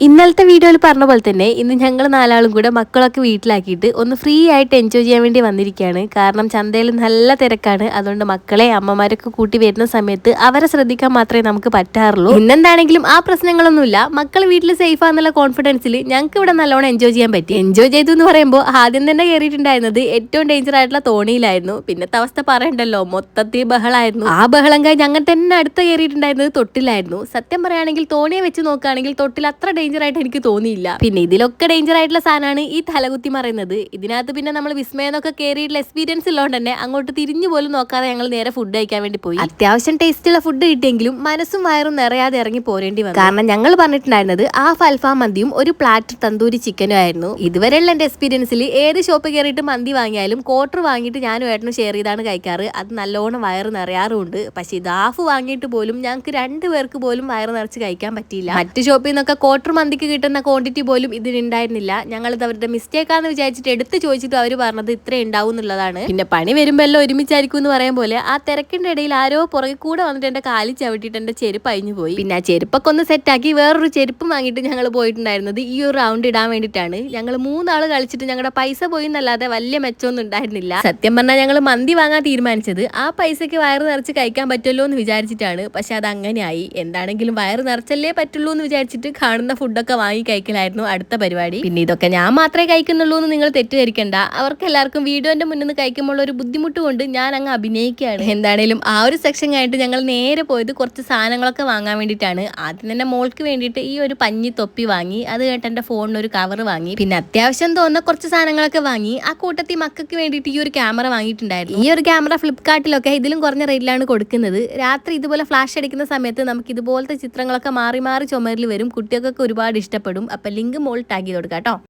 ഇന്നലത്തെ വീഡിയോയിൽ പറഞ്ഞ പോലെ തന്നെ ഇന്ന് ഞങ്ങൾ നാലാളും കൂടെ മക്കളൊക്കെ വീട്ടിലാക്കിയിട്ട് ഒന്ന് ഫ്രീ ആയിട്ട് എൻജോയ് ചെയ്യാൻ വേണ്ടി വന്നിരിക്കുകയാണ്. കാരണം ചന്തയിൽ നല്ല തിരക്കാണ്. അതുകൊണ്ട് മക്കളെ അമ്മമാരൊക്കെ കൂട്ടി വരുന്ന സമയത്ത് അവരെ ശ്രദ്ധിക്കാൻ മാത്രമേ നമുക്ക് പറ്റാറുള്ളൂ. ഇന്നെന്താണെങ്കിലും ആ പ്രശ്നങ്ങളൊന്നുമില്ല. മക്കൾ വീട്ടിൽ സേഫ് ആണെന്നുള്ള കോൺഫിഡൻസിൽ ഞങ്ങൾക്ക് ഇവിടെ നല്ലോണം എൻജോയ് ചെയ്യാൻ പറ്റി. എൻജോയ് ചെയ്തു എന്ന് പറയുമ്പോൾ ആദ്യം തന്നെ കയറിയിട്ടുണ്ടായിരുന്നത് ഏറ്റവും ഡേഞ്ചർ ആയിട്ടുള്ള തോണിയിലായിരുന്നു. പിന്നത്തെ അവസ്ഥ പറയണ്ടല്ലോ, മൊത്തത്തിൽ ബഹളായിരുന്നു. ആ ബഹളം കഴിഞ്ഞ് അങ്ങനെ തന്നെ അടുത്ത് കയറിയിട്ടുണ്ടായിരുന്നത് തൊട്ടിലായിരുന്നു. സത്യം പറയുകയാണെങ്കിൽ തോണിയെ വെച്ച് നോക്കുകയാണെങ്കിൽ തൊട്ടിൽ അത്ര ഡേഞ്ചർ ആയിട്ട് എനിക്ക് തോന്നിയില്ല. പിന്നെ ഇതിലൊക്കെ ഡേഞ്ചർ ആയിട്ടുള്ള സാധനമാണ് ഈ തലകുത്തി മറയുന്നത്. ഇതിനകത്ത് പിന്നെ നമ്മൾ വിസ്മയെന്നൊക്കെ കയറിയിട്ടുള്ള എക്സ്പീരിയൻസ് ഉള്ളതുകൊണ്ട് തന്നെ അങ്ങോട്ട് തിരിഞ്ഞു പോലും നോക്കാതെ ഞങ്ങൾ നേരെ ഫുഡ് കഴിക്കാൻ വേണ്ടി പോയി. അത്യാവശ്യം ടേസ്റ്റുള്ള ഫുഡ് കിട്ടിയെങ്കിലും മനസ്സും വയറും നിറയാതെ ഇറങ്ങി പോരേണ്ടി വന്നു. കാരണം ഞങ്ങൾ പറഞ്ഞിട്ടുണ്ടായിരുന്നത് ഹാഫ് അൽഫാം മന്തിയും ഒരു പ്ലാറ്റർ തന്തൂരി ചിക്കനും ആയിരുന്നു. ഇതുവരെയുള്ള എന്റെ എക്സ്പീരിയൻസിൽ ഏത് ഷോപ്പ് കയറിയിട്ട് മന്തി വാങ്ങിയാലും ക്വാർട്ടർ വാങ്ങിയിട്ട് ഞാനും ഏട്ടനും ഷെയർ ചെയ്താണ് കഴിക്കാറ്. അത് നല്ലോണം വയറ് നിറയാറുണ്ട്. പക്ഷെ ഇത് ഹാഫ് വാങ്ങിയിട്ട് പോലും ഞങ്ങൾക്ക് 2 പേർക്ക് പോലും വയറ് നിറച്ച് കഴിക്കാൻ പറ്റിയില്ല. മറ്റു ഷോപ്പിൽ നിന്നൊക്കെ ക്വാർട്ടർ മന്തിക്ക് കിട്ടുന്ന ക്വാണ്ടിറ്റി പോലും ഇതിനുണ്ടായിരുന്നില്ല. ഞങ്ങളിത് അവരുടെ മിസ്റ്റേക്കാന്ന് വിചാരിച്ചിട്ട് എടുത്ത് ചോദിച്ചിട്ട് അവർ പറഞ്ഞത് ഇത്ര ഉണ്ടാവും എന്നുള്ളതാണ്. പിന്നെ പണി വരുമ്പോൾ എല്ലാം ഒരുമിച്ചായിരിക്കും എന്ന് പറയാൻ പോലെ ആ തിരക്കിന്റെ ഇടയിൽ ആരോ പുറകെ കൂടെ വന്നിട്ട് എന്റെ കാലിൽ ചവിട്ടിയിട്ട് എന്റെ ചെരുപ്പ് അഴിഞ്ഞു പോയി. പിന്നെ ആ ചെരുപ്പൊക്കെ ഒന്ന് സെറ്റാക്കി വേറൊരു ചെരുപ്പ് വാങ്ങിയിട്ട് ഞങ്ങൾ പോയിട്ടുണ്ടായിരുന്നത് ഈ ഒരു റൗണ്ട് ഇടാൻ വേണ്ടിയിട്ടാണ്. ഞങ്ങൾ 3 ആള് കളിച്ചിട്ട് ഞങ്ങളുടെ പൈസ പോയി എന്നല്ലാതെ വലിയ മെച്ചമൊന്നും ഉണ്ടായിരുന്നില്ല. സത്യം പറഞ്ഞാൽ ഞങ്ങൾ മന്തി വാങ്ങാൻ തീരുമാനിച്ചത് ആ പൈസക്ക് വയറ് നിറച്ച് കഴിക്കാൻ പറ്റുമല്ലോ എന്ന് വിചാരിച്ചിട്ടാണ്. പക്ഷെ അത് അങ്ങനെയായി. എന്താണെങ്കിലും വയറ് നിറച്ചല്ലേ പറ്റുള്ളൂ എന്ന് വിചാരിച്ചിട്ട് കാണുന്ന ഫുഡൊക്കെ വാങ്ങി കഴിക്കലായിരുന്നു അടുത്ത പരിപാടി. പിന്നെ ഇതൊക്കെ ഞാൻ മാത്രമേ കഴിക്കുന്നുള്ളൂ എന്ന് നിങ്ങൾ തെറ്റിദ്ധരിക്കണ്ട. അവർക്ക് എല്ലാവർക്കും വീഡിയോന്റെ മുന്നിൽ നിന്ന് കഴിക്കുമ്പോൾ ഒരു ബുദ്ധിമുട്ട് കൊണ്ട് ഞാൻ അങ്ങ് അഭിനയിക്കുകയാണ്. എന്താണേലും ആ ഒരു സെക്ഷൻ കഴിഞ്ഞിട്ട് ഞങ്ങൾ നേരെ പോയത് കുറച്ച് സാധനങ്ങളൊക്കെ വാങ്ങാൻ വേണ്ടിയിട്ടാണ്. ആദ്യം തന്നെ മോൾക്ക് വേണ്ടിയിട്ട് ഈ ഒരു പഞ്ഞി തൊപ്പി വാങ്ങി. അത് കേട്ട് എന്റെ ഫോണിന് ഒരു കവർ വാങ്ങി. പിന്നെ അത്യാവശ്യം തോന്നുന്ന കുറച്ച് സാധനങ്ങളൊക്കെ വാങ്ങി. ആ കൂട്ടത്തിൽ മക്കൾക്ക് വേണ്ടിയിട്ട് ഈ ഒരു ക്യാമറ വാങ്ങിയിട്ടുണ്ടായിരുന്നു. ഈ ഒരു ക്യാമറ ഫ്ലിപ്കാർട്ടിലൊക്കെ ഇതിലും കുറഞ്ഞ റേറ്റിലാണ് കൊടുക്കുന്നത്. രാത്രി ഇതുപോലെ ഫ്ലാഷ് അടിക്കുന്ന സമയത്ത് നമുക്ക് ഇതുപോലത്തെ ചിത്രങ്ങളൊക്കെ മാറി മാറി ചുമരിൽ വരും. കുട്ടികൾക്കൊക്കെ ഒരുപാട് ഇഷ്ടപ്പെടും. അപ്പൊ ലിങ്ക് മോൾ ടാഗ് ചെയ്ത് കൊടുക്കാം കേട്ടോ.